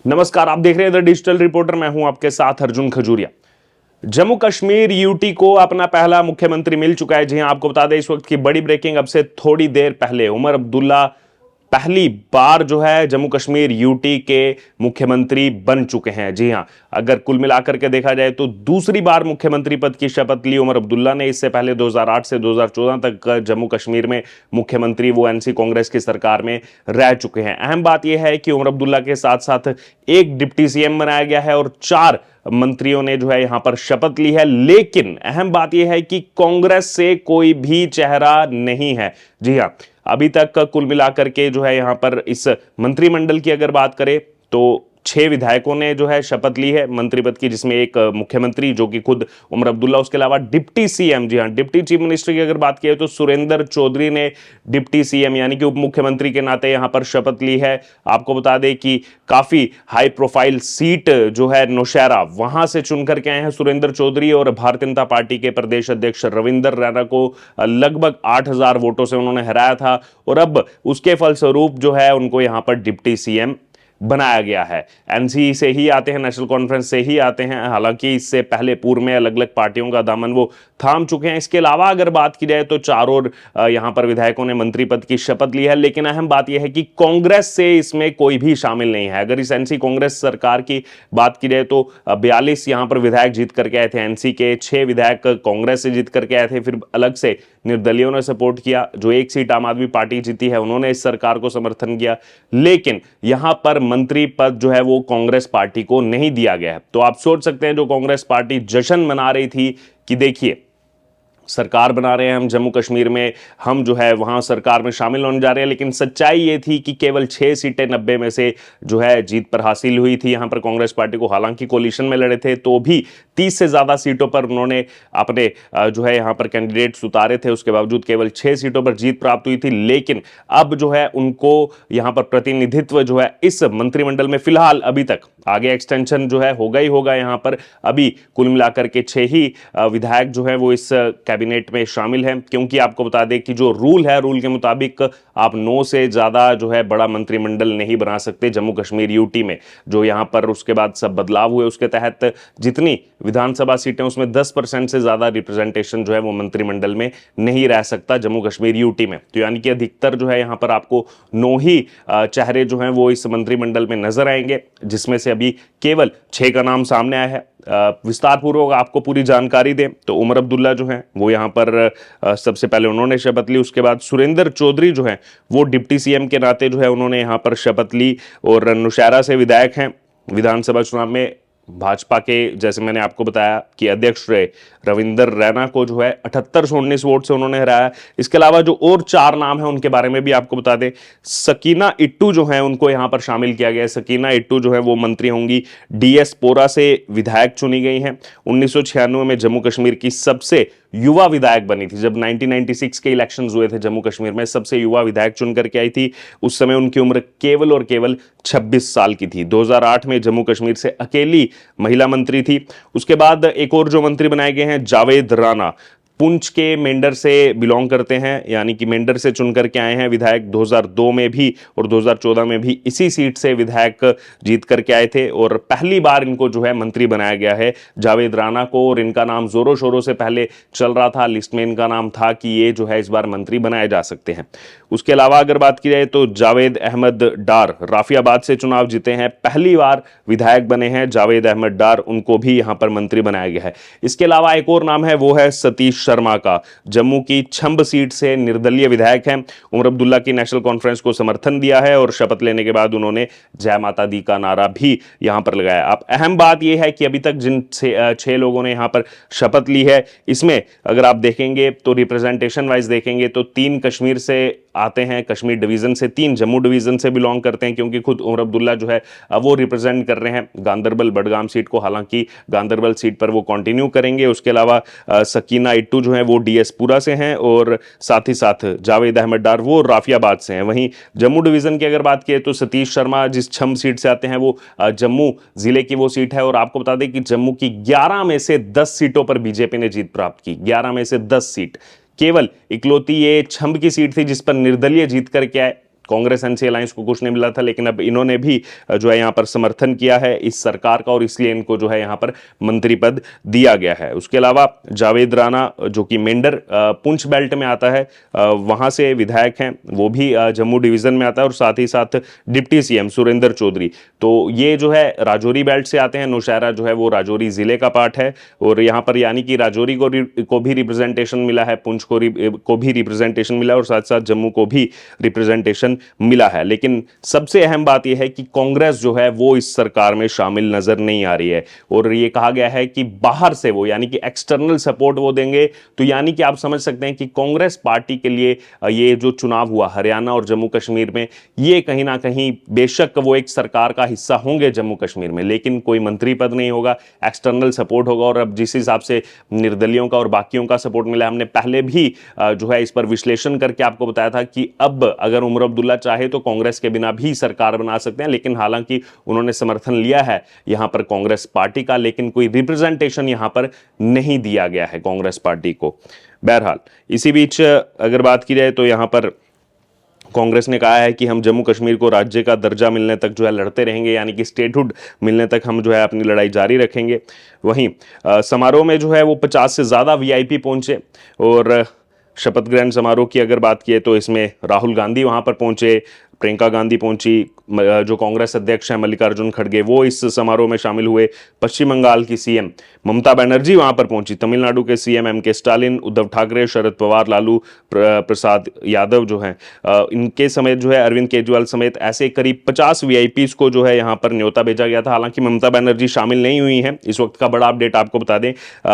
नमस्कार, आप देख रहे हैं द डिजिटल रिपोर्टर। मैं हूं आपके साथ अर्जुन खजूरिया। जम्मू कश्मीर यूटी को अपना पहला मुख्यमंत्री मिल चुका है। जी हां, आपको बता दें इस वक्त की बड़ी ब्रेकिंग। अब से थोड़ी देर पहले उमर अब्दुल्ला पहली बार जो है जम्मू कश्मीर यूटी के मुख्यमंत्री बन चुके हैं। जी हां, अगर कुल मिलाकर के देखा जाए तो दूसरी बार मुख्यमंत्री पद की शपथ ली उमर अब्दुल्ला ने। इससे पहले 2008 से 2014 तक जम्मू कश्मीर में मुख्यमंत्री वो एनसी कांग्रेस की सरकार में रह चुके हैं। अहम बात यह है कि उमर अब्दुल्ला के साथ साथ एक डिप्टी सीएम बनाया गया है और 4 मंत्रियों ने जो है यहां पर शपथ ली है। लेकिन अहम बात यह है कि कांग्रेस से कोई भी चेहरा नहीं है। जी हां, अभी तक कुल मिलाकर के जो है यहां पर इस मंत्रिमंडल की अगर बात करें तो 6 विधायकों ने जो है शपथ ली है मंत्री पद की, जिसमें एक मुख्यमंत्री जो कि खुद उमर अब्दुल्ला, उसके अलावा डिप्टी सीएम, जी हां डिप्टी चीफ मिनिस्टर की अगर बात की तो सुरेंद्र चौधरी ने डिप्टी सीएम यानी कि उप मुख्यमंत्री के नाते यहां पर शपथ ली है। आपको बता दें कि काफी हाई प्रोफाइल सीट जो है नौशहरा, वहां से चुनकर के आए हैं सुरेंद्र चौधरी और भारतीय जनता पार्टी के प्रदेश अध्यक्ष रविंदर रैना को लगभग 8,000 वोटों से उन्होंने हराया था और अब उसके फलस्वरूप जो है उनको यहां पर डिप्टी सीएम बनाया गया है। एनसी से ही आते हैं, नेशनल कॉन्फ्रेंस से ही आते हैं। हालांकि इससे पहले पूर्व में अलग अलग पार्टियों का दामन वो थाम चुके हैं। इसके अलावा अगर बात की जाए तो चारों यहां पर विधायकों ने मंत्री पद की शपथ ली है। लेकिन अहम बात यह है कि कांग्रेस से इसमें कोई भी शामिल नहीं है। अगर इस एनसी कांग्रेस सरकार की बात की जाए तो 42 यहां पर विधायक जीत करके आए थे एनसी के, 6 विधायक कांग्रेस से जीत करके आए थे, फिर अलग से निर्दलीयों ने सपोर्ट किया। जो एक सीट आम आदमी पार्टी जीती है उन्होंने इस सरकार को समर्थन किया। लेकिन यहां पर मंत्री पद जो है वो कांग्रेस पार्टी को नहीं दिया गया है। तो आप सोच सकते हैं जो कांग्रेस पार्टी जश्न मना रही थी कि देखिए सरकार बना रहे हैं हम जम्मू कश्मीर में, हम जो है वहां सरकार में शामिल होने जा रहे हैं। लेकिन सच्चाई ये थी कि केवल 6 सीटें 90 में से जो है जीत पर हासिल हुई थी यहां पर कांग्रेस पार्टी को। हालांकि कोलिशन में लड़े थे तो भी 30 से ज्यादा सीटों पर उन्होंने अपने जो है यहां पर कैंडिडेट्स उतारे थे, उसके बावजूद केवल 6 सीटों पर जीत प्राप्त हुई थी। लेकिन अब जो है उनको यहां पर प्रतिनिधित्व जो है इस मंत्रिमंडल में फिलहाल अभी तक, आगे एक्सटेंशन जो है होगा ही होगा यहां पर, अभी कुल मिलाकर के 6 ही विधायक जो है वो इस कैबिनेट में शामिल हैं। क्योंकि आपको बता दें कि जो रूल है, रूल के मुताबिक आप 9 से ज्यादा जो है बड़ा मंत्रिमंडल नहीं बना सकते जम्मू कश्मीर यूटी में। जो यहां पर उसके बाद सब बदलाव हुए उसके तहत जितनी विधानसभा सीटें उसमें 10% से ज्यादा रिप्रेजेंटेशन जो है वो मंत्रिमंडल में नहीं रह सकता जम्मू कश्मीर यूटी में। तो यानी कि अधिकतर जो है यहां पर आपको 9 ही चेहरे जो हैं वो इस मंत्रिमंडल में नजर आएंगे, जिसमें से अभी केवल 6 का नाम सामने आया है। विस्तार पूर्वक आपको पूरी जानकारी दें तो उमर अब्दुल्ला जो हैं वो यहां पर सबसे पहले उन्होंने शपथ ली। उसके बाद सुरेंद्र चौधरी जो हैं वो डिप्टी सीएम के नाते जो है उन्होंने यहां पर शपथ ली और नौशहरा से विधायक हैं। विधानसभा चुनाव में भाजपा के, जैसे मैंने आपको बताया कि अध्यक्ष रहे रविंदर रैना को जो है 7819 वोट से उन्होंने हराया। इसके अलावा जो और 4 नाम हैं उनके बारे में भी आपको बता दें। सकीना इट्टू जो है उनको यहां पर शामिल किया गया है। सकीना इट्टू जो है वो मंत्री होंगी, डीएस पोरा से विधायक चुनी गई हैं। 1996 में जम्मू कश्मीर की सबसे युवा विधायक बनी थी। जब 1996 के इलेक्शंस हुए थे जम्मू कश्मीर में, सबसे युवा विधायक चुन करके आई थी। उस समय उनकी उम्र केवल और केवल 26 साल की थी। 2008 में जम्मू कश्मीर से अकेली महिला मंत्री थी। उसके बाद एक और जो मंत्री बनाए गए हैं जावेद राणा, पुंछ के मेंढर से बिलोंग करते हैं, यानी कि मेंढर से चुन करके आए हैं विधायक। 2002 में भी और 2014 में भी इसी सीट से विधायक जीत करके आए थे और पहली बार इनको जो है मंत्री बनाया गया है जावेद राणा को। और इनका नाम जोरों शोरों से पहले चल रहा था, लिस्ट में इनका नाम था कि ये जो है इस बार मंत्री बनाए जा सकते हैं। उसके अलावा अगर बात की जाए तो जावेद अहमद डार राफियाबाद से चुनाव जीते हैं, पहली बार विधायक बने हैं जावेद अहमद डार, उनको भी यहां पर मंत्री बनाया गया है। इसके अलावा एक और नाम है वो है सतीश शर्मा का, जम्मू की छंब सीट से निर्दलीय विधायक हैं। उमर अब्दुल्ला की नेशनल कॉन्फ्रेंस को समर्थन दिया है और शपथ लेने के बाद उन्होंने जय माता दी का नारा भी यहां पर लगाया। अब अहम बात यह है कि अभी तक जिन 6 लोगों ने यहां पर शपथ ली है, इसमें अगर आप देखेंगे तो रिप्रेजेंटेशन वाइज देखेंगे तो 3 कश्मीर से आते हैं, कश्मीर डिवीजन से, 3 जम्मू डिवीजन से बिलोंग करते हैं। क्योंकि खुद उमर अब्दुल्ला जो है वो रिप्रेजेंट कर रहे हैं गांदरबल बडगाम सीट को, हालांकि गांदरबल सीट पर वो कंटिन्यू करेंगे। उसके अलावा सकीना इट्टू जो है वो डीएस पुरा से हैं और साथ ही साथ जावेद अहमद डार वो राफियाबाद से हैं। वहीं जम्मू डिवीजन की अगर बात करें तो सतीश शर्मा जिस छम सीट से आते हैं वो जम्मू जिले की वो सीट है। और आपको बता दें कि जम्मू की 11 में से 10 सीटों पर बीजेपी ने जीत प्राप्त की, 11 में से 10 सीट। केवल इकलौती ये छंब की सीट थी जिस पर निर्दलीय जीत करके आए। कांग्रेस एनसी अलायंस को कुछ नहीं मिला था, लेकिन अब इन्होंने भी जो है यहाँ पर समर्थन किया है इस सरकार का और इसलिए इनको जो है यहाँ पर मंत्री पद दिया गया है। उसके अलावा जावेद राणा जो कि मेंढर पुंछ बेल्ट में आता है, वहां से विधायक हैं, वो भी जम्मू डिवीजन में आता है, और साथ ही साथ डिप्टी सीएम सुरेंद्र चौधरी, तो ये जो है राजौरी बेल्ट से आते हैं। नौशहरा जो है वो राजौरी जिले का पार्ट है और यहाँ पर यानी कि राजौरी को भी रिप्रेजेंटेशन मिला है, पुंछ को भी रिप्रेजेंटेशन मिला है और साथ साथ जम्मू को भी रिप्रेजेंटेशन मिला है। लेकिन सबसे अहम बात यह है कि कांग्रेस जो है वो इस सरकार में शामिल नजर नहीं आ रही है और ये कहा गया है कि बाहर से वो यानी कि एक्सटर्नल सपोर्ट वो देंगे। तो यानी कि आप समझ सकते हैं कि कांग्रेस पार्टी के लिए ये जो चुनाव हुआ हरियाणा और जम्मू कश्मीर में, ये कहीं ना कहीं बेशक वो एक सरकार का हिस्सा होंगे जम्मू कश्मीर में, लेकिन कोई मंत्री पद नहीं होगा, एक्सटर्नल सपोर्ट होगा। और अब जिस हिसाब से निर्दलियों का और बाकियों का सपोर्ट मिला, हमने पहले भी जो है इस पर विश्लेषण करके आपको बताया था कि अब अगर उमर अब्दुल्ला चाहे तो कांग्रेस के बिना भी सरकार बना सकते हैं, लेकिन हालांकि उन्होंने समर्थन लिया है यहां पर कांग्रेस पार्टी का, लेकिन कोई रिप्रेजेंटेशन यहां पर नहीं दिया गया है कांग्रेस पार्टी को। बहरहाल इसी बीच अगर बात की जाए तो यहां पर कांग्रेस ने कहा है कि हम जम्मू कश्मीर को राज्य का दर्जा मिलने तक जो है लड़ते रहेंगे, यानी कि स्टेटहुड मिलने तक हम जो है अपनी लड़ाई जारी रखेंगे। वहीं समारोह में जो है वो 50 से ज़्यादा वीआईपी पहुंचे और शपथ ग्रहण समारोह की अगर बात किए तो इसमें राहुल गांधी वहां पर पहुंचे, प्रियंका गांधी पहुंची, जो कांग्रेस अध्यक्ष हैं मल्लिकार्जुन खड़गे वो इस समारोह में शामिल हुए, पश्चिम बंगाल की सीएम ममता बनर्जी वहां पर पहुंची, तमिलनाडु के सीएम एमके स्टालिन, उद्धव ठाकरे, शरद पवार, लालू प्रसाद यादव जो हैं इनके समेत जो है अरविंद केजरीवाल समेत ऐसे करीब 50 वीआईपीज को जो है यहां पर न्योता भेजा गया था। हालांकि ममता बनर्जी शामिल नहीं हुई हैं। इस वक्त का बड़ा अपडेट आपको बता दें,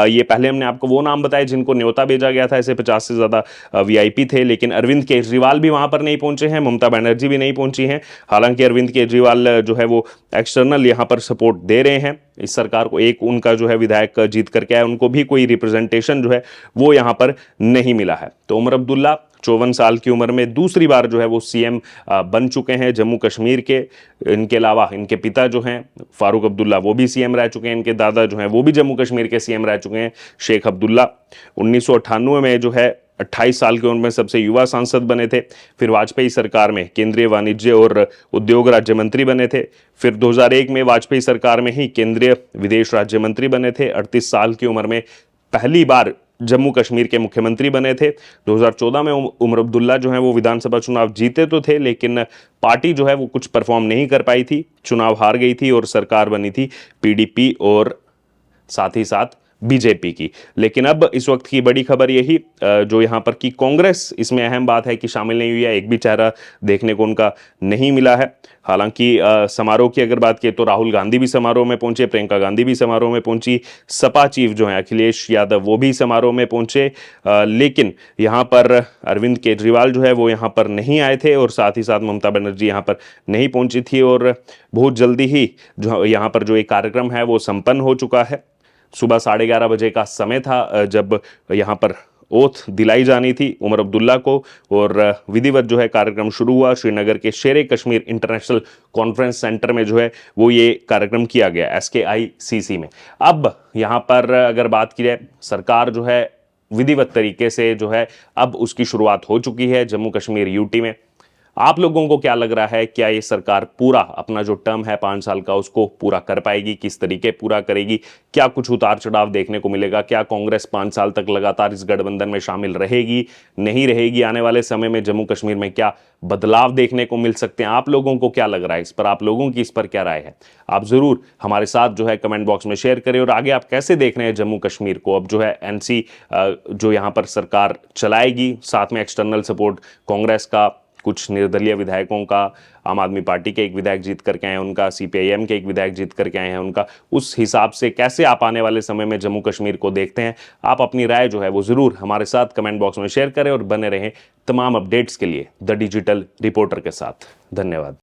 ये पहले हमने आपको वो नाम बताए जिनको न्योता भेजा गया था, ऐसे 50 से ज्यादा वीआईपी थे, लेकिन अरविंद केजरीवाल भी वहां पर नहीं पहुंचे हैं, ममता बनर्जी भी नहीं पहुंची हैं। हालांकि अरविंद केजरीवाल जो है वो एक्सटर्नल यहां पर सपोर्ट दे रहे हैं इस सरकार को, एक उनका जो है विधायक जीत करके आया, उनको भी कोई रिप्रेजेंटेशन जो है वो यहां पर नहीं मिला है। तो उमर अब्दुल्ला 54 साल की उम्र में दूसरी बार जो है वो सीएम बन चुके हैं जम्मू कश्मीर के। इनके अलावा इनके पिता जो हैं फारूक अब्दुल्ला वो भी सीएम रह चुके हैं, इनके दादा जो हैं वो भी जम्मू कश्मीर के सीएम रह चुके हैं, शेख अब्दुल्ला 1998 में जो है 28 साल की उम्र में सबसे युवा सांसद बने थे। फिर वाजपेयी सरकार में केंद्रीय वाणिज्य और उद्योग राज्य मंत्री बने थे। फिर 2001 में वाजपेयी सरकार में ही केंद्रीय विदेश राज्य मंत्री बने थे। 38 साल की उम्र में पहली बार जम्मू कश्मीर के मुख्यमंत्री बने थे। 2014 में उमर अब्दुल्ला जो है वो विधानसभा चुनाव जीते तो थे, लेकिन पार्टी जो है वो कुछ परफॉर्म नहीं कर पाई थी, चुनाव हार गई थी और सरकार बनी थी पीडीपी और साथ ही साथ बीजेपी की। लेकिन अब इस वक्त की बड़ी खबर यही जो यहां पर की कांग्रेस इसमें अहम बात है कि शामिल नहीं हुई है, एक भी चेहरा देखने को उनका नहीं मिला है। हालांकि समारोह की अगर बात की तो राहुल गांधी भी समारोह में पहुंचे, प्रियंका गांधी भी समारोह में पहुंची, सपा चीफ जो है अखिलेश यादव वो भी समारोह में पहुंचे, लेकिन यहां पर अरविंद केजरीवाल जो है वो यहां पर नहीं आए थे और साथ ही साथ ममता बनर्जी यहां पर नहीं पहुंची थी। और बहुत जल्दी ही जो यहां पर जो एक कार्यक्रम है वो संपन्न हो चुका है। सुबह 11:30 बजे का समय था जब यहाँ पर ओथ दिलाई जानी थी उमर अब्दुल्ला को और विधिवत जो है कार्यक्रम शुरू हुआ। श्रीनगर के शेर कश्मीर इंटरनेशनल कॉन्फ्रेंस सेंटर में जो है वो ये कार्यक्रम किया गया SKICC में। अब यहाँ पर अगर बात की जाए, सरकार जो है विधिवत तरीके से जो है अब उसकी शुरुआत हो चुकी है जम्मू कश्मीर यूटी में। आप लोगों को क्या लग रहा है, क्या ये सरकार पूरा अपना जो टर्म है 5 साल का उसको पूरा कर पाएगी, किस तरीके पूरा करेगी, क्या कुछ उतार चढ़ाव देखने को मिलेगा, क्या कांग्रेस 5 साल तक लगातार इस गठबंधन में शामिल रहेगी नहीं रहेगी, आने वाले समय में जम्मू कश्मीर में क्या बदलाव देखने को मिल सकते हैं? आप लोगों को क्या लग रहा है इस पर, आप लोगों की इस पर क्या राय है? आप जरूर हमारे साथ जो है कमेंट बॉक्स में शेयर करें और आगे आप कैसे देख रहे हैं जम्मू कश्मीर को। अब जो है NC जो यहाँ पर सरकार चलाएगी, साथ में एक्सटर्नल सपोर्ट कांग्रेस का, कुछ निर्दलीय विधायकों का, आम आदमी पार्टी के एक विधायक जीत करके आए हैं उनका, CPIM के एक विधायक जीत करके आए हैं उनका, उस हिसाब से कैसे आप आने वाले समय में जम्मू कश्मीर को देखते हैं? आप अपनी राय जो है वो जरूर हमारे साथ कमेंट बॉक्स में शेयर करें और बने रहें तमाम अपडेट्स के लिए द डिजिटल रिपोर्टर के साथ। धन्यवाद।